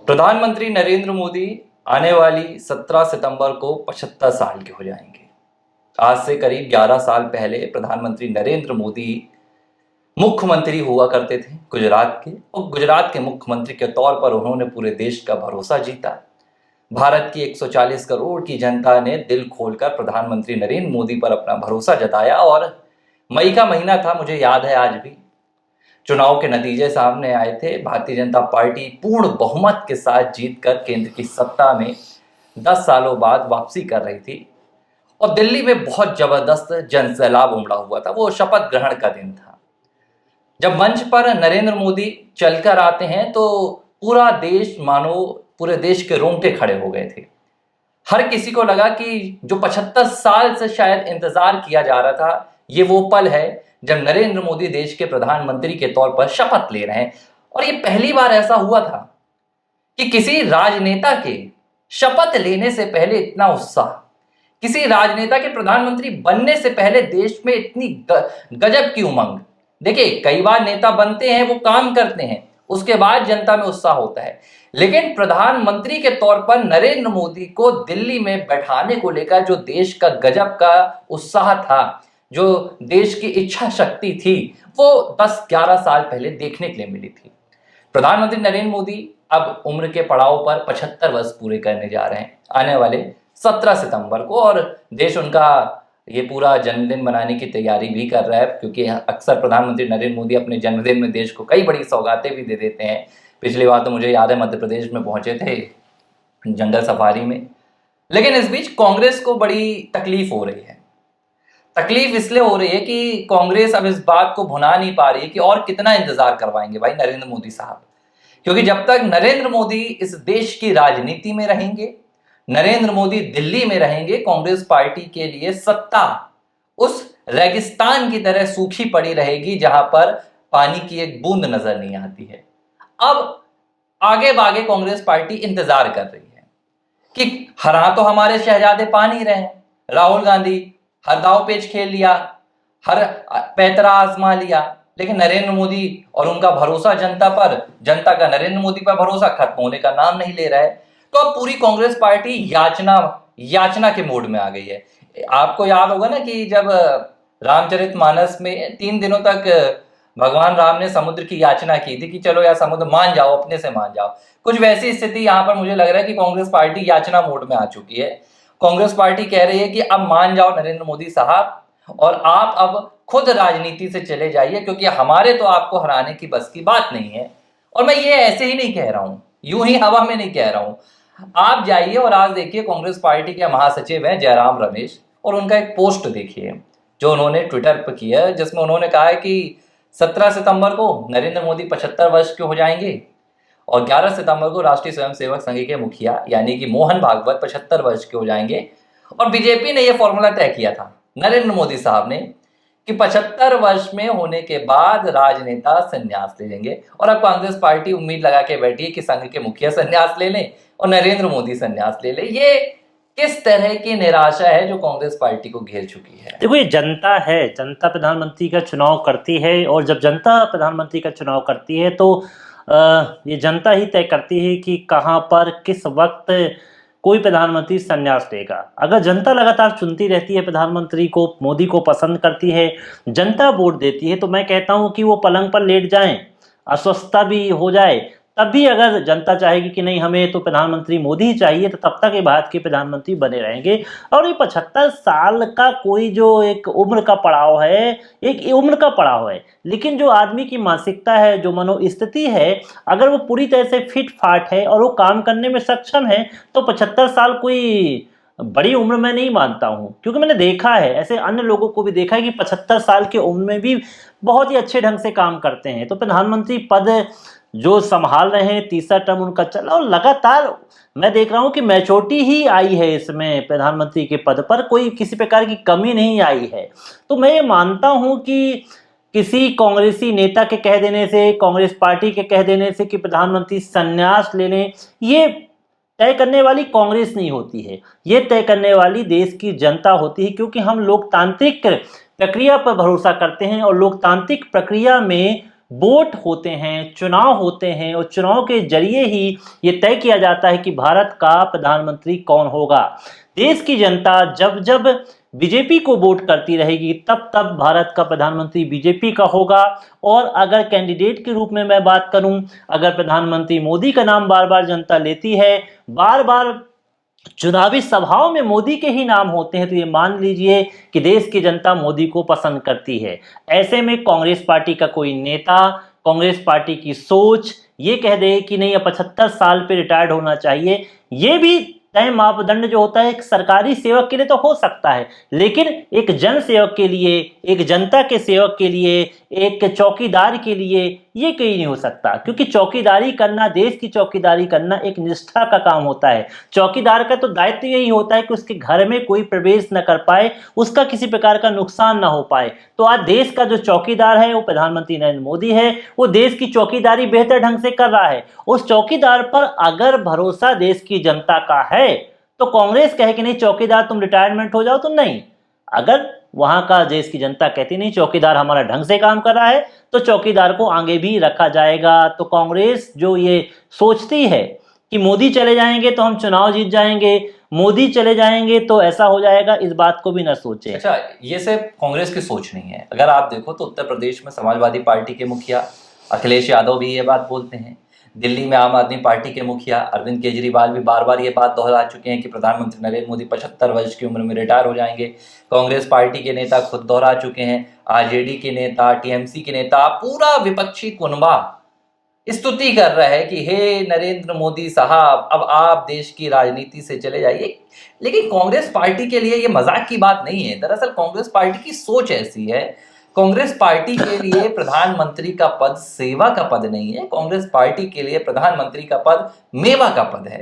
प्रधानमंत्री नरेंद्र मोदी आने वाली 17 सितंबर को 75 साल के हो जाएंगे। आज से करीब 11 साल पहले प्रधानमंत्री नरेंद्र मोदी मुख्यमंत्री हुआ करते थे गुजरात के, और गुजरात के मुख्यमंत्री के तौर पर उन्होंने पूरे देश का भरोसा जीता। भारत की 140 करोड़ की जनता ने दिल खोलकर प्रधानमंत्री नरेंद्र मोदी पर अपना भरोसा जताया और मई का महीना था, मुझे याद है आज भी। चुनाव के नतीजे सामने आए थे। भारतीय जनता पार्टी पूर्ण बहुमत के साथ जीतकर केंद्र की सत्ता में 10 सालों बाद वापसी कर रही थी और दिल्ली में बहुत जबरदस्त जनसैलाब उमड़ा हुआ था। वो शपथ ग्रहण का दिन था। जब मंच पर नरेंद्र मोदी चलकर आते हैं तो पूरा देश मानो पूरे देश के रोंगटे खड़े हो गए थे। हर किसी को लगा कि जो 75 साल से शायद इंतजार किया जा रहा था, ये वो पल है जब नरेंद्र मोदी देश के प्रधानमंत्री के तौर पर शपथ ले रहे हैं। और ये पहली बार ऐसा हुआ था कि किसी राजनेता के शपथ लेने से पहले इतना उत्साह, किसी राजनेता के प्रधानमंत्री बनने से पहले देश में इतनी गजब की उमंग। देखिए, कई बार नेता बनते हैं, वो काम करते हैं, उसके बाद जनता में उत्साह होता है, लेकिन प्रधानमंत्री के तौर पर नरेंद्र मोदी को दिल्ली में बैठाने को लेकर जो देश का गजब का उत्साह था, जो देश की इच्छा शक्ति थी, वो 10-11 साल पहले देखने के लिए मिली थी। प्रधानमंत्री नरेंद्र मोदी अब उम्र के पड़ाव पर 75 वर्ष पूरे करने जा रहे हैं आने वाले 17 सितंबर को, और देश उनका ये पूरा जन्मदिन मनाने की तैयारी भी कर रहा है, क्योंकि अक्सर प्रधानमंत्री नरेंद्र मोदी अपने जन्मदिन में देश को कई बड़ी सौगातें भी दे देते हैं। पिछली बार तो मुझे याद है मध्य प्रदेश में पहुंचे थे जंगल सफारी में। लेकिन इस बीच कांग्रेस को बड़ी तकलीफ हो रही है। तकलीफ इसलिए हो रही है कि कांग्रेस अब इस बात को भुना नहीं पा रही है कि और कितना इंतजार करवाएंगे भाई नरेंद्र मोदी साहब, क्योंकि जब तक नरेंद्र मोदी इस देश की राजनीति में रहेंगे, नरेंद्र मोदी दिल्ली में रहेंगे, कांग्रेस पार्टी के लिए सत्ता उस रेगिस्तान की तरह सूखी पड़ी रहेगी जहां पर पानी की एक बूंद नजर नहीं आती है। अब आगे बागे कांग्रेस पार्टी इंतजार कर रही है कि हरा तो हमारे शहजादे पा नहीं रहे हैं। राहुल गांधी हर दाव पेच खेल लिया, हर पैतरा आजमा लिया, लेकिन नरेंद्र मोदी और उनका भरोसा जनता पर, जनता का नरेंद्र मोदी पर भरोसा खत्म होने का नाम नहीं ले रहा है। तो अब पूरी कांग्रेस पार्टी याचना के मोड में आ गई है। आपको याद होगा ना कि जब रामचरितमानस में 3 दिनों तक भगवान राम ने समुद्र की याचना की थी कि चलो यार समुद्र मान जाओ, अपने से मान जाओ। कुछ वैसी स्थिति यहाँ पर मुझे लग रहा है कि कांग्रेस पार्टी याचना मोड में आ चुकी है। कांग्रेस पार्टी कह रही है कि अब मान जाओ नरेंद्र मोदी साहब, और आप अब खुद राजनीति से चले जाइए, क्योंकि हमारे तो आपको हराने की बस की बात नहीं है। और मैं ये ऐसे ही नहीं कह रहा हूं, यूं ही हवा में नहीं कह रहा हूं। आप जाइए और आज देखिए कांग्रेस पार्टी के महासचिव हैं जयराम रमेश, और उनका एक पोस्ट देखिए जो उन्होंने ट्विटर पर किया है, जिसमें उन्होंने कहा है कि 17 सितंबर को नरेंद्र मोदी 75 वर्ष के हो जाएंगे और 11 सितंबर को राष्ट्रीय स्वयंसेवक संघ के मुखिया यानी कि मोहन भागवत 75 वर्ष के हो जाएंगे। और बीजेपी ने यह फॉर्मूला तय किया था, नरेंद्र मोदी साहब ने, कि 75 वर्ष में होने के बाद राजनेता संन्यास ले लेंगे। और अब कांग्रेस पार्टी उम्मीद लगा के बैठी है कि संघ के मुखिया संन्यास ले लें और नरेंद्र मोदी संन्यास ले ले। ये किस तरह की निराशा है जो कांग्रेस पार्टी को घेर चुकी है? देखो, ये जनता है, जनता प्रधानमंत्री का चुनाव करती है, और जब जनता प्रधानमंत्री का चुनाव करती है तो ये जनता ही तय करती है कि कहाँ पर किस वक्त कोई प्रधानमंत्री संन्यास लेगा। अगर जनता लगातार चुनती रहती है प्रधानमंत्री को, मोदी को पसंद करती है, जनता वोट देती है, तो मैं कहता हूं कि वो पलंग पर लेट जाएं, अस्वस्थता भी हो जाए, तब भी अगर जनता चाहेगी कि नहीं हमें तो प्रधानमंत्री मोदी ही चाहिए, तो तब तक ये भारत के प्रधानमंत्री बने रहेंगे। और ये 75 साल का कोई जो एक उम्र का पड़ाव है, एक उम्र का पड़ाव है, लेकिन जो आदमी की मानसिकता है, जो मनोस्थिति है, अगर वो पूरी तरह से फिट फाट है और वो काम करने में सक्षम है, तो 75 साल कोई बड़ी उम्र में नहीं मानता हूँ। क्योंकि मैंने देखा है, ऐसे अन्य लोगों को भी देखा है कि 75 साल की उम्र में भी बहुत ही अच्छे ढंग से काम करते हैं। तो प्रधानमंत्री पद जो संभाल रहे हैं, तीसरा टर्म उनका चला, और लगातार मैं देख रहा हूं कि मैच्योरिटी ही आई है इसमें, प्रधानमंत्री के पद पर कोई किसी प्रकार की कमी नहीं आई है। तो मैं ये मानता हूं कि किसी कांग्रेसी नेता के कह देने से, कांग्रेस पार्टी के कह देने से कि प्रधानमंत्री संन्यास ले लें, ये तय करने वाली कांग्रेस नहीं होती है, ये तय करने वाली देश की जनता होती है। क्योंकि हम लोकतांत्रिक प्रक्रिया पर भरोसा करते हैं, और लोकतांत्रिक प्रक्रिया में वोट होते हैं, चुनाव होते हैं और चुनाव के जरिए ही ये तय किया जाता है कि भारत का प्रधानमंत्री कौन होगा। देश की जनता जब जब बीजेपी को वोट करती रहेगी तब तब भारत का प्रधानमंत्री बीजेपी का होगा। और अगर कैंडिडेट के रूप में मैं बात करूं, अगर प्रधानमंत्री मोदी का नाम बार बार जनता लेती है, बार बार चुनावी सभाओं में मोदी के ही नाम होते हैं, तो ये मान लीजिए कि देश की जनता मोदी को पसंद करती है। ऐसे में कांग्रेस पार्टी का कोई नेता, कांग्रेस पार्टी की सोच ये कह दे कि नहीं अब 75 साल पे रिटायर्ड होना चाहिए, ये भी तय मापदंड जो होता है एक सरकारी सेवक के लिए तो हो सकता है, लेकिन एक जन सेवक के लिए, एक जनता के सेवक के लिए, एक चौकीदार के लिए ये कहीं नहीं हो सकता। क्योंकि चौकीदारी करना, देश की चौकीदारी करना एक निष्ठा का काम होता है। चौकीदार का तो दायित्व यही होता है कि उसके घर में कोई प्रवेश न कर पाए, उसका किसी प्रकार का नुकसान ना हो पाए। तो आज देश का जो चौकीदार है वो प्रधानमंत्री नरेंद्र मोदी है। वो देश की चौकीदारी बेहतर ढंग से कर रहा है। उस चौकीदार पर अगर भरोसा देश की जनता का है तो कांग्रेस कहे कि नहीं चौकीदार तुम रिटायरमेंट हो जाओ, तो नहीं। अगर वहां का देश की जनता कहती नहीं चौकीदार हमारा ढंग से काम कर रहा है तो चौकीदार को आगे भी रखा जाएगा। तो कांग्रेस जो ये सोचती है कि मोदी चले जाएंगे तो हम चुनाव जीत जाएंगे, मोदी चले जाएंगे तो ऐसा हो जाएगा, इस बात को भी ना सोचे। अच्छा, ये सिर्फ कांग्रेस की सोच नहीं है। अगर आप देखो तो उत्तर प्रदेश में समाजवादी पार्टी के मुखिया अखिलेश यादव भी ये बात बोलते हैं। दिल्ली में आम आदमी पार्टी के मुखिया अरविंद केजरीवाल भी बार बार ये बात दोहरा चुके हैं कि प्रधानमंत्री नरेंद्र मोदी 75 वर्ष की उम्र में रिटायर हो जाएंगे। कांग्रेस पार्टी के नेता खुद दोहरा चुके हैं। आरजेडी के नेता, टीएमसी के नेता, पूरा विपक्षी कुनबा स्तुति कर रहा है कि हे नरेंद्र मोदी साहब, अब आप देश की राजनीति से चले जाइए। लेकिन कांग्रेस पार्टी के लिए ये मजाक की बात नहीं है। दरअसल कांग्रेस पार्टी की सोच ऐसी है। कांग्रेस पार्टी के लिए प्रधानमंत्री का पद सेवा का पद नहीं है। कांग्रेस पार्टी के लिए प्रधानमंत्री का पद मेवा का पद है।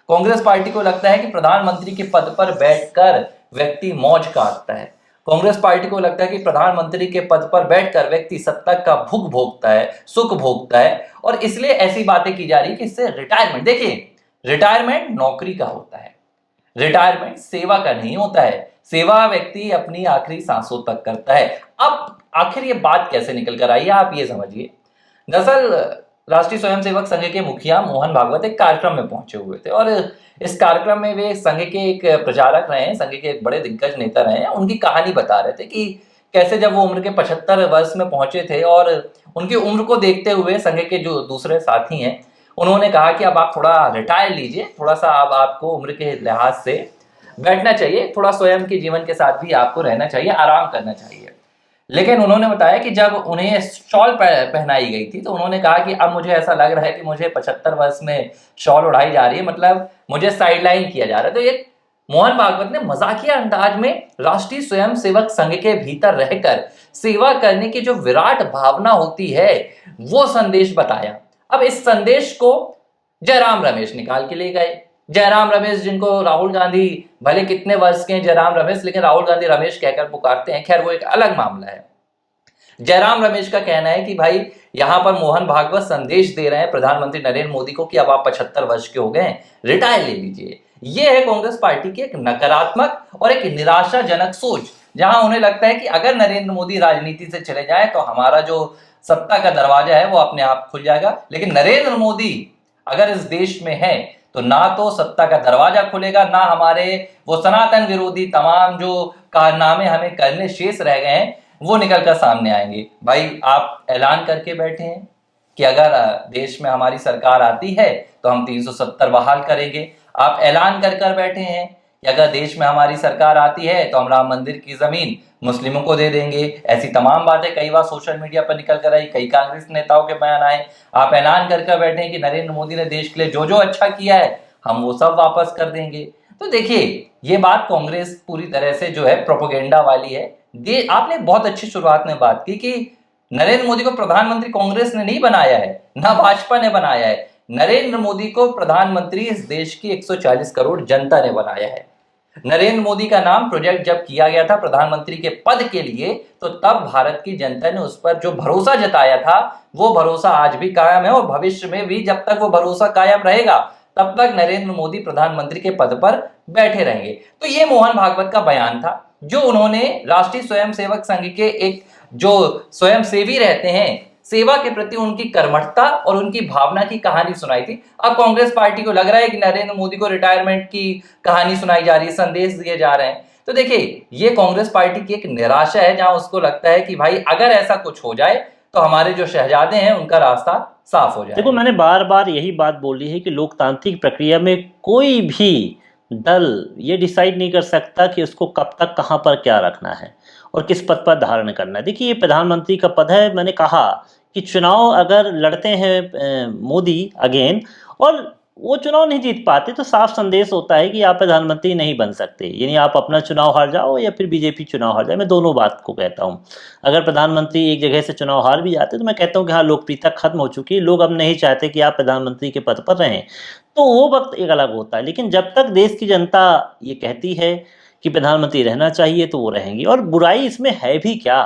कांग्रेस पार्टी को लगता है कि प्रधानमंत्री के पद पर बैठकर व्यक्ति मौज काटता है। कांग्रेस पार्टी को लगता है कि प्रधानमंत्री के पद पर बैठकर व्यक्ति सत्ता का भुग भोगता है, सुख भोगता है, और इसलिए ऐसी बातें की जा रही है कि इससे रिटायरमेंट, देखिए रिटायरमेंट नौकरी का होता है, रिटायरमेंट सेवा का नहीं होता है। सेवा व्यक्ति अपनी आखिरी सांसों तक करता है। अब आखिर ये बात कैसे निकल कर आई आप ये समझिए। दरअसल राष्ट्रीय स्वयंसेवक संघ के मुखिया मोहन भागवत एक कार्यक्रम में पहुंचे हुए थे और इस कार्यक्रम में वे संघ के एक प्रचारक रहे हैं, संघ के एक बड़े दिग्गज नेता रहे हैं। उनकी कहानी बता रहे थे कि कैसे जब वो उम्र के 75 वर्ष में पहुंचे थे और उनकी उम्र को देखते हुए संघ के जो दूसरे साथी हैं उन्होंने कहा कि अब आप थोड़ा रिटायर लीजिए, थोड़ा सा अब आपको उम्र के लिहाज से बैठना चाहिए, थोड़ा स्वयं के जीवन के साथ भी आपको रहना चाहिए, आराम करना चाहिए। लेकिन उन्होंने बताया कि जब उन्हें शॉल पहनाई गई थी तो उन्होंने कहा कि अब मुझे ऐसा लग रहा है कि मुझे 75 वर्ष में शॉल उड़ाई जा रही है, मतलब मुझे साइडलाइन किया जा रहा है। तो ये मोहन भागवत ने मजाकिया अंदाज में राष्ट्रीय स्वयंसेवक संघ के भीतर रहकर सेवा करने की जो विराट भावना होती है वो संदेश बताया। अब इस संदेश को जयराम रमेश निकाल के ले गए। जयराम रमेश, जिनको राहुल गांधी, भले कितने वर्ष के हैं जयराम रमेश, लेकिन राहुल गांधी रमेश कहकर पुकारते हैं, खैर वो एक अलग मामला है। जयराम रमेश का कहना है कि भाई यहां पर मोहन भागवत संदेश दे रहे हैं प्रधानमंत्री नरेंद्र मोदी को कि अब आप 75 वर्ष के हो गए हैं, रिटायर ले लीजिए। ये है कांग्रेस पार्टी की एक नकारात्मक और एक निराशाजनक सोच, जहां उन्हें लगता है कि अगर नरेंद्र मोदी राजनीति से चले जाए तो हमारा जो सत्ता का दरवाजा है वो अपने आप खुल जाएगा। लेकिन नरेंद्र मोदी अगर इस देश में है तो ना तो सत्ता का दरवाजा खुलेगा, ना हमारे वो सनातन विरोधी तमाम जो कारनामे हमें करने शेष रह गए हैं वो निकल कर सामने आएंगे। भाई आप ऐलान करके बैठे हैं कि अगर देश में हमारी सरकार आती है तो हम 370 बहाल करेंगे। आप ऐलान कर बैठे हैं कि अगर देश में हमारी सरकार आती है तो हम राम मंदिर की जमीन मुस्लिमों को दे देंगे। ऐसी तमाम बातें कई बार सोशल मीडिया पर निकल कर आई, कई कांग्रेस नेताओं के बयान आए। आप ऐलान कर बैठे हैं कि नरेंद्र मोदी ने देश के लिए जो जो अच्छा किया है हम वो सब वापस कर देंगे। तो देखिए ये बात कांग्रेस पूरी तरह से जो है प्रोपेगेंडा वाली है। आपने बहुत अच्छी शुरुआत में बात की कि नरेंद्र मोदी को प्रधानमंत्री कांग्रेस ने नहीं बनाया है, ना भाजपा ने बनाया है। नरेंद्र मोदी को प्रधानमंत्री इस देश की 140 करोड़ जनता ने बनाया है। नरेंद्र मोदी का नाम प्रोजेक्ट जब किया गया था प्रधानमंत्री के पद के लिए तो तब भारत की जनता ने उस पर जो भरोसा जताया था वो भरोसा आज भी कायम है और भविष्य में भी जब तक वो भरोसा कायम रहेगा तब तक नरेंद्र मोदी प्रधानमंत्री के पद पर बैठे रहेंगे। तो ये मोहन भागवत का बयान था जो उन्होंने राष्ट्रीय स्वयंसेवक संघ के एक जो स्वयंसेवी रहते हैं, सेवा के प्रति उनकी कर्मठता और उनकी भावना की कहानी सुनाई थी। अब कांग्रेस पार्टी को लग रहा है कि नरेंद्र मोदी को रिटायरमेंट की कहानी सुनाई जा रही है, संदेश दिए जा रहे हैं। तो देखिए, ये कांग्रेस पार्टी की एक निराशा है, जहां उसको लगता है कि भाई अगर ऐसा कुछ हो जाए तो हमारे जो शहजादे हैं उनका रास्ता साफ हो देखो, जाएगा। मैंने बार बार यही बात बोली है कि लोकतांत्रिक प्रक्रिया में कोई भी दल ये डिसाइड नहीं कर सकता कि उसको कब तक कहाँ पर क्या रखना है और किस पद पर धारण करना है। देखिए, ये प्रधानमंत्री का पद है। मैंने कहा कि चुनाव अगर लड़ते हैं मोदी अगेन, और वो चुनाव नहीं जीत पाते, तो साफ संदेश होता है कि आप प्रधानमंत्री नहीं बन सकते। यानी आप अपना चुनाव हार जाओ या फिर बीजेपी चुनाव हार जाए, मैं दोनों बात को कहता हूँ। अगर प्रधानमंत्री एक जगह से चुनाव हार भी जाते तो मैं कहता हूँ कि हाँ, लोकप्रियता खत्म हो चुकी है, लोग अब नहीं चाहते कि आप प्रधानमंत्री के पद पर रहें, तो वो वक्त एक अलग होता है। लेकिन जब तक देश की जनता ये कहती है कि प्रधानमंत्री रहना चाहिए तो वो रहेंगी। और बुराई इसमें है भी क्या?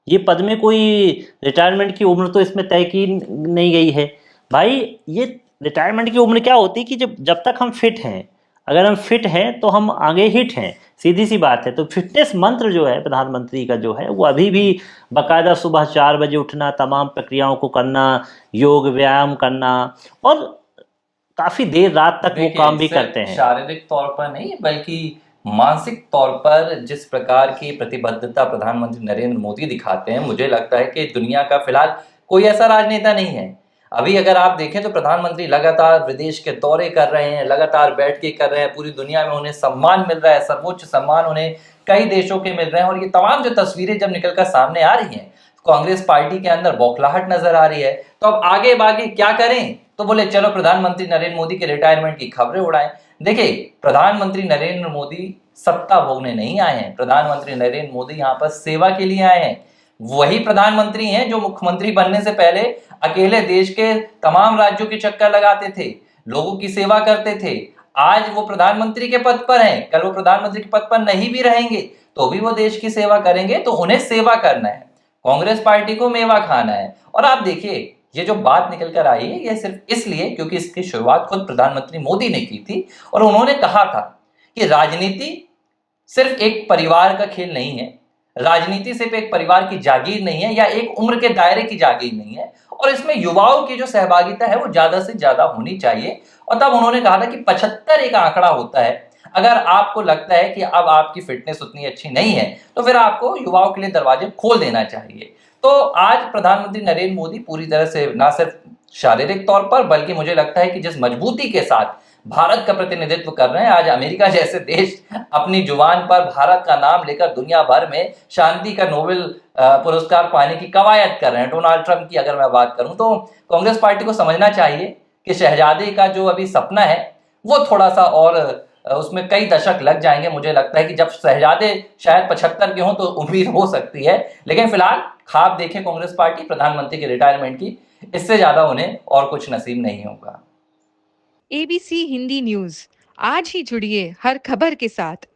ये पद में कोई रिटायरमेंट की उम्र तो इसमें तय की नहीं गई है भाई। ये रिटायरमेंट की उम्र क्या होती है कि जब जब तक हम फिट हैं, अगर हम फिट हैं तो हम आगे हिट हैं, सीधी सी बात है। तो फिटनेस मंत्र जो है प्रधानमंत्री का जो है वो अभी भी बाकायदा सुबह 4 बजे उठना, तमाम प्रक्रियाओं को करना, योग व्यायाम करना, और काफ़ी देर रात तक वो काम देखिए, भी करते सिर्फ हैं। शारीरिक तौर पर नहीं बल्कि मानसिक तौर पर जिस प्रकार की प्रतिबद्धता प्रधानमंत्री नरेंद्र मोदी दिखाते हैं, मुझे लगता है कि दुनिया का फिलहाल कोई ऐसा राजनेता नहीं है। अभी अगर आप देखें तो प्रधानमंत्री लगातार विदेश के दौरे कर रहे हैं, लगातार बैठ के कर रहे हैं, पूरी दुनिया में उन्हें सम्मान मिल रहा है, सर्वोच्च सम्मान उन्हें कई देशों के मिल रहे हैं। और ये तमाम जो तस्वीरें जब निकलकर सामने आ रही हैं, कांग्रेस पार्टी के अंदर बौखलाहट नजर आ रही है। तो अब आगे बागे क्या करें, तो बोले चलो प्रधानमंत्री नरेंद्र मोदी के रिटायरमेंट की खबरें उड़ाएं। देखिए, प्रधानमंत्री नरेंद्र मोदी सत्ता भोगने नहीं आए हैं। प्रधानमंत्री नरेंद्र मोदी यहाँ पर सेवा के लिए आए हैं। वही प्रधानमंत्री हैं जो मुख्यमंत्री बनने से पहले अकेले देश के तमाम राज्यों के चक्कर लगाते थे, लोगों की सेवा करते थे। आज वो प्रधानमंत्री के पद पर हैं, कल वो प्रधानमंत्री के पद पर नहीं भी रहेंगे तो भी वो देश की सेवा करेंगे। तो उन्हें सेवा करना है, कांग्रेस पार्टी को मेवा खाना है। और आप देखिए, ये जो बात निकल कर आई है ये सिर्फ इसलिए क्योंकि इसकी शुरुआत खुद प्रधानमंत्री मोदी ने की थी। और उन्होंने कहा था कि राजनीति सिर्फ एक परिवार का खेल नहीं है, राजनीति सिर्फ एक परिवार की जागीर नहीं है या एक उम्र के दायरे की जागीर नहीं है, और इसमें युवाओं की जो सहभागिता है वो ज्यादा से ज्यादा होनी चाहिए। और तब उन्होंने कहा था कि 75 एक आंकड़ा होता है। अगर आपको लगता है कि अब आपकी फिटनेस उतनी अच्छी नहीं है तो फिर आपको युवाओं के लिए दरवाजे खोल देना चाहिए। तो आज प्रधानमंत्री नरेंद्र मोदी पूरी तरह से ना सिर्फ शारीरिक तौर पर बल्कि मुझे लगता है कि जिस मजबूती के साथ भारत का प्रतिनिधित्व कर रहे हैं, आज अमेरिका जैसे देश अपनी जुबान पर भारत का नाम लेकर दुनिया भर में शांति का नोबेल पुरस्कार पाने की कवायद कर रहे हैं। डोनाल्ड ट्रंप की अगर मैं बात करूं तो कांग्रेस पार्टी को समझना चाहिए कि शहजादे का जो अभी सपना है वो थोड़ा सा और उसमें कई दशक लग जाएंगे। मुझे लगता है कि जब शहजादे शायद 75 के हों तो उम्मीद हो सकती है, लेकिन फिलहाल ख्वाब देखें कांग्रेस पार्टी प्रधानमंत्री के रिटायरमेंट की, इससे ज्यादा उन्हें और कुछ नसीब नहीं होगा। एबीसी हिंदी न्यूज, आज ही जुड़िए हर खबर के साथ